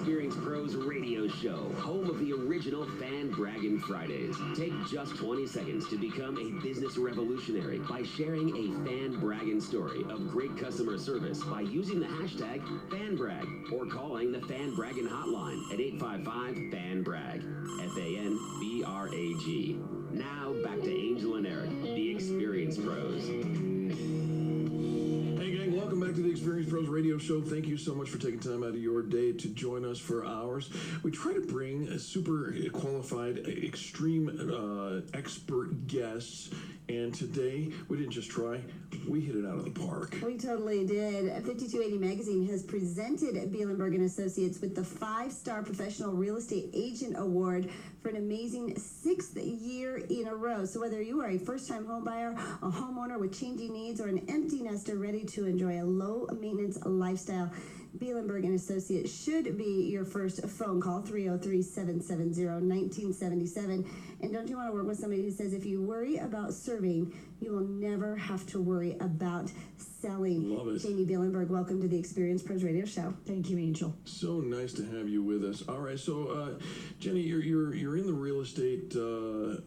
Experience Pros radio show, home of the original Fan Braggin' Fridays. Take just 20 seconds to become a business revolutionary by sharing a fan bragging story of great customer service by using the hashtag FanBrag or calling the Fan Braggin' hotline at 855-FAN-BRAG, FANBRAG. Now back to Angel and Eric, the Experience Pros. Welcome back to the Experience Pros radio show. Thank you so much for taking time out of your day to join us for ours. We try to bring super qualified, extreme expert guests, and today we didn't just try, we hit it out of the park. We totally did. 5280 Magazine has presented Bielenber & Associates with the 5-Star Professional Real Estate Agent Award for an amazing 6th year in a row. So whether you are a first-time home buyer, a homeowner with changing needs, or an empty nester ready to enjoy a low-maintenance lifestyle, Bielenber & Associates should be your first phone call, 303-770-1977. And don't you want to work with somebody who says if you worry about serving, you will never have to worry about selling. Love it. Jani Bielenberg, welcome to the Experience Pros Radio Show. Thank you, Angel. So nice to have you with us. All right, so Jenny, you're in the real estate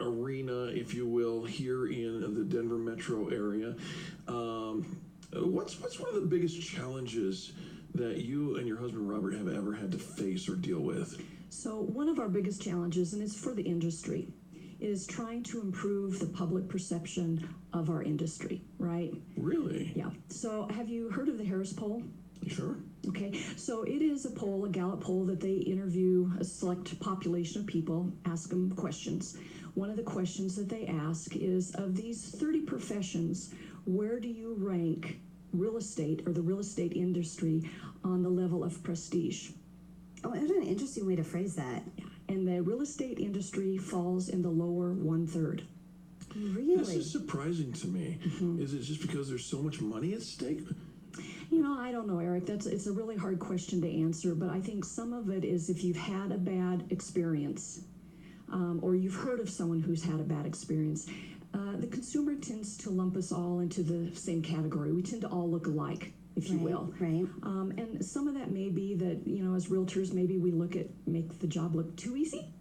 arena, if you will, here in the Denver metro area. What's one of the biggest challenges that you and your husband Robert have ever had to face or deal with? So one of our biggest challenges, and it's for the industry, is trying to improve the public perception of our industry, right? Really? Yeah. So have you heard of the Harris poll? Sure. Okay. So it is a poll, a Gallup poll, that they interview a select population of people, ask them questions. One of the questions that they ask is, of these 30 professions, where do you rank real estate or the real estate industry on the level of prestige? Oh, that's an interesting way to phrase that. Yeah. And the real estate industry falls in the lower 1/3. Really? This is surprising to me. Mm-hmm. Is it just because there's so much money at stake? You know, I don't know, Eric. It's a really hard question to answer, but I think some of it is if you've had a bad experience, or you've heard of someone who's had a bad experience. The consumer tends to lump us all into the same category. We tend to all look alike, if you will. Right. And some of that may be that, you know, as realtors, maybe we make the job look too easy.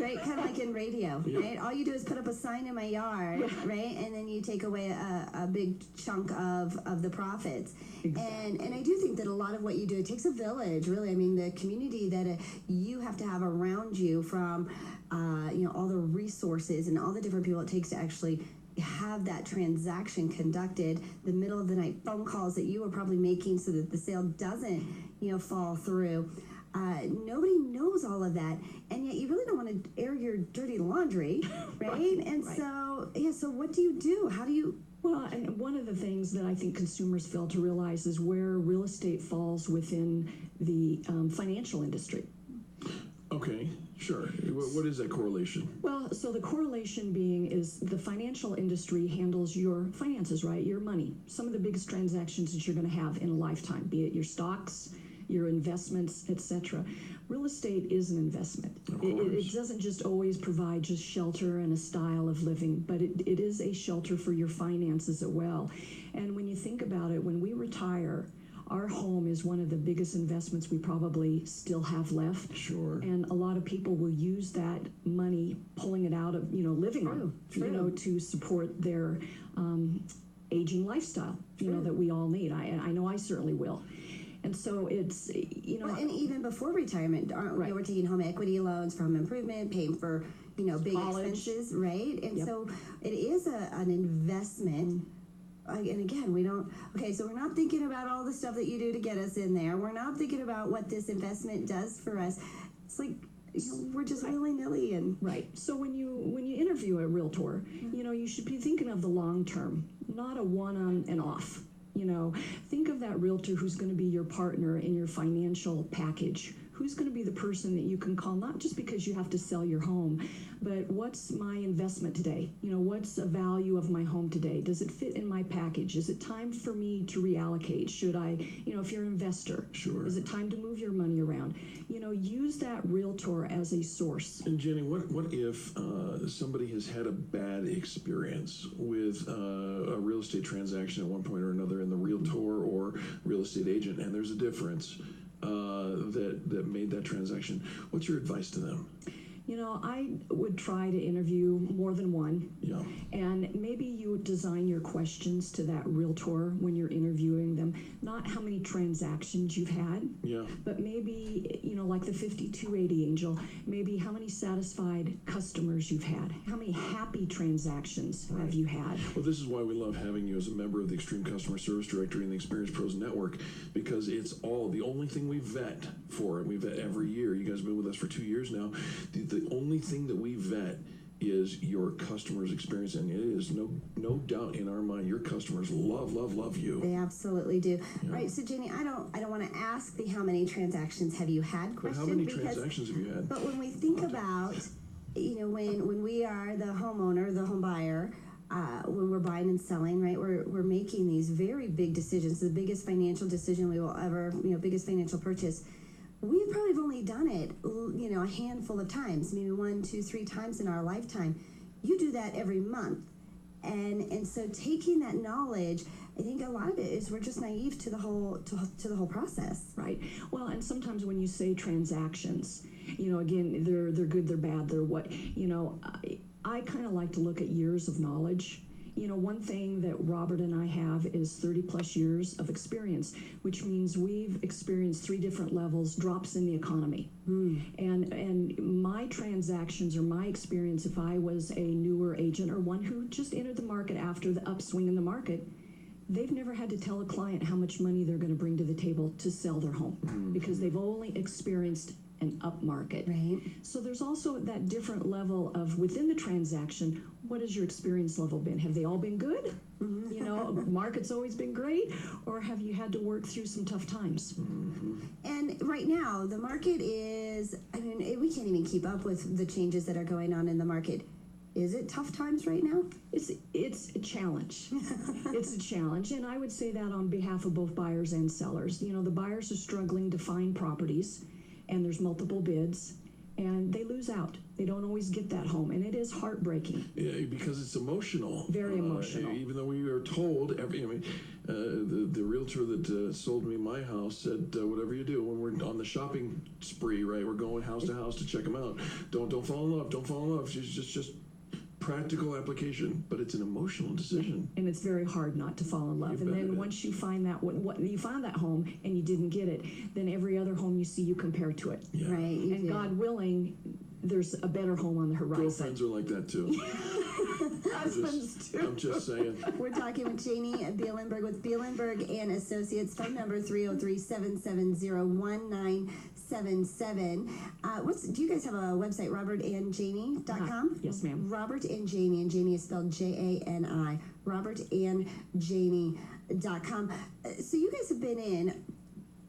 Right, kind of like in radio, right? All you do is put up a sign in my yard, right? And then you take away a big chunk of the profits. Exactly. And I do think that a lot of what you do, it takes a village, really. I mean, the community that you have to have around you, from, all the resources and all the different people it takes to actually have that transaction conducted, the middle of the night phone calls that you are probably making so that the sale doesn't, fall through. Nobody knows all of that, and yet you really don't want to air your dirty laundry, right? And so what do you do? How do you... Well, and one of the things that I think consumers fail to realize is where real estate falls within the financial industry. Okay, sure. What is that correlation? Well, so the correlation being is the financial industry handles your finances, right? Your money. Some of the biggest transactions that you're going to have in a lifetime, be it your stocks, your investments, etc. Real estate is an investment. It doesn't just always provide just shelter and a style of living, but it is a shelter for your finances as well. And when you think about it, when we retire, our home is one of the biggest investments we probably still have left. Sure. And a lot of people will use that money, pulling it out of, living on, to support their aging lifestyle, that we all need. I know I certainly will. And so it's, Well, and even before retirement, we're taking home equity loans for home improvement, paying for, big expenses, right? And so it is an investment. And again, so we're not thinking about all the stuff that you do to get us in there. We're not thinking about what this investment does for us. It's like, we're just willy-nilly. And right. So when you interview a realtor, you should be thinking of the long term, not a one-on and off. Think of that realtor who's going to be your partner in your financial package. Who's going to be the person that you can call, not just because you have to sell your home, but what's my investment today? What's the value of my home today? Does it fit in my package? Is it time for me to reallocate? Should I, if you're an investor, sure. Is it time to move your money around? Use that realtor as a source. And Jenny, what if somebody has had a bad experience with a real estate transaction at one point or another, and the realtor or real estate agent, and there's a difference? that made that transaction. What's your advice to them? You know, I would try to interview more than one. Yeah. And maybe you design your questions to that realtor when you're interviewing them. Not how many transactions you've had, Yeah. but maybe, you know, like the 5280 Angel, maybe how many satisfied customers you've had. How many happy transactions have you had? Well, this is why we love having you as a member of the Extreme Customer Service Directory and the Experience Pros Network, because it's the only thing we vet for, and we vet every year. You guys have been with us for 2 years now. The only thing that we vet is your customer's experience, and it is no doubt in our mind your customers love you. They absolutely do. Yeah. Right. So Jani, I don't want to ask the how many transactions have you had question. But how many transactions have you had? But when we think about, you know, when we are the homeowner, the home buyer, when we're buying and selling, right, we're making these very big decisions, the biggest financial decision we will ever, you know, biggest financial purchase. We probably have only done it, you know, a handful of times, maybe 1, 2, 3 times in our lifetime. You do that every month. And so taking that knowledge, I think a lot of it is we're just naive to the whole process. Right. Well, and sometimes when you say transactions, you know, again, they're good, they're bad, they're what, you know, I kind of like to look at years of knowledge. You know, one thing that Robert and I have is 30 plus years of experience, which means we've experienced 3 different levels, drops in the economy. And my transactions or my experience, if I was a newer agent or one who just entered the market after the upswing in the market, they've never had to tell a client how much money they're going to bring to the table to sell their home because they've only experienced an up market. Right. So there's also that different level of within the transaction, what has your experience level been? Have they all been good? You know, market's always been great, or have you had to work through some tough times? And right now, the market is, I mean, we can't even keep up with the changes that are going on in the market. Is it tough times right now? It's a challenge. It's a challenge, and I would say that on behalf of both buyers and sellers. You know, the buyers are struggling to find properties, and there's multiple bids, and they lose out. They don't always get that home, and it is heartbreaking. Yeah, because it's emotional. Very emotional. Even though we are told, the realtor that sold me my house said, whatever you do, when we're on the shopping spree, right, we're going house to house to check them out. Don't fall in love. Don't fall in love. Just practical application, but it's an emotional decision. And it's very hard not to fall in love. And then once you find that, what you found that home and you didn't get it, then every other home you see, you compare to it. Yeah. Right. And God willing, there's a better home on the horizon. Girlfriends are like that too. Husbands too. I'm just saying. We're talking with Jani Bielenberg with Bielenberg and Associates. Phone number 303-770-1977. Do you guys have a website, robertandjani.com? Yes, ma'am. Robert and Jani, and Jani is spelled Jani. robertandjani.com. So you guys have been in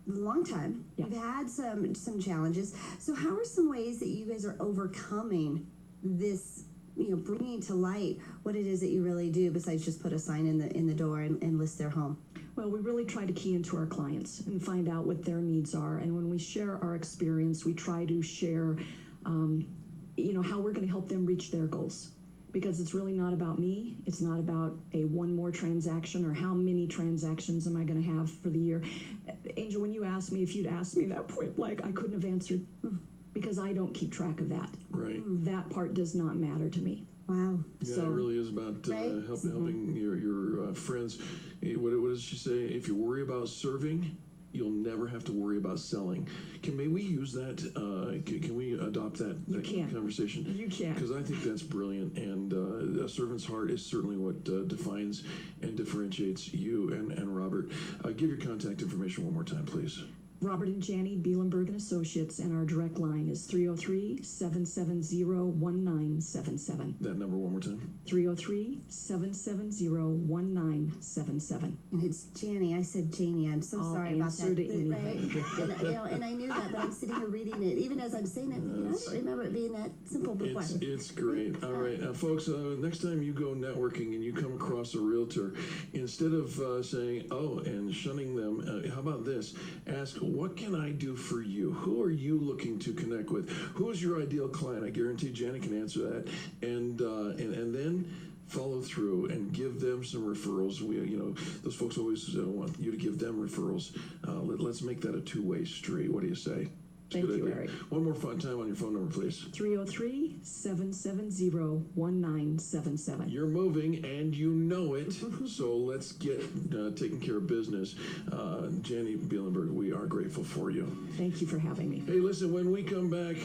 a long time. Yeah. You've had some challenges. So how are some ways that you guys are overcoming this, you know, bringing to light what it is that you really do besides just put a sign in the door and list their home? Well, we really try to key into our clients and find out what their needs are. And when we share our experience, we try to share, you know, how we're going to help them reach their goals. Because it's really not about me. It's not about a one more transaction or how many transactions am I going to have for the year. Angel, when you asked me, if you'd asked me that point blank, I couldn't have answered because I don't keep track of that. Right. That part does not matter to me. Wow. Yeah, So, it really is about helping your friends. What does she say? If you worry about serving, you'll never have to worry about selling. May we use that? Can we adopt that conversation? You can. Because I think that's brilliant, and a servant's heart is certainly what defines and differentiates you and Robert. Give your contact information one more time, please. Robert and Jani, Bielenberg and Associates, and our direct line is 303-770-1977. That number one more time. 303-770-1977. And it's Jani. I said Jani. I'm so I'll sorry about answer that. to anything. Right? And, you know, and I knew that, but I'm sitting here reading it. Even as I'm saying it, thinking, I don't remember it being that simple before. It's great. All right, folks, next time you go networking and you come across a realtor, instead of saying, oh, and shunning them, how about this? Ask, what can I do for you? Who are you looking to connect with? Who is your ideal client? I guarantee Jani can answer that. And then follow through and give them some referrals. Those folks always want you to give them referrals. Let's make that a two-way street. What do you say? Thank you, Eric. One more time on your phone number, please. 303-770-1977. You're moving, and you know it. So let's get taking care of business. Jani Bielenber, we are grateful for you. Thank you for having me. Hey, listen, when we come back,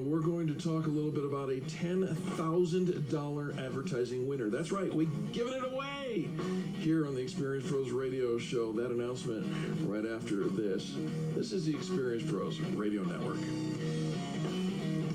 we're going to talk a little bit about a $10,000 advertising winner. That's right, we're giving it away here on the Experience Pros Radio Show. That announcement right after this. This is the Experience Pros Radio Network.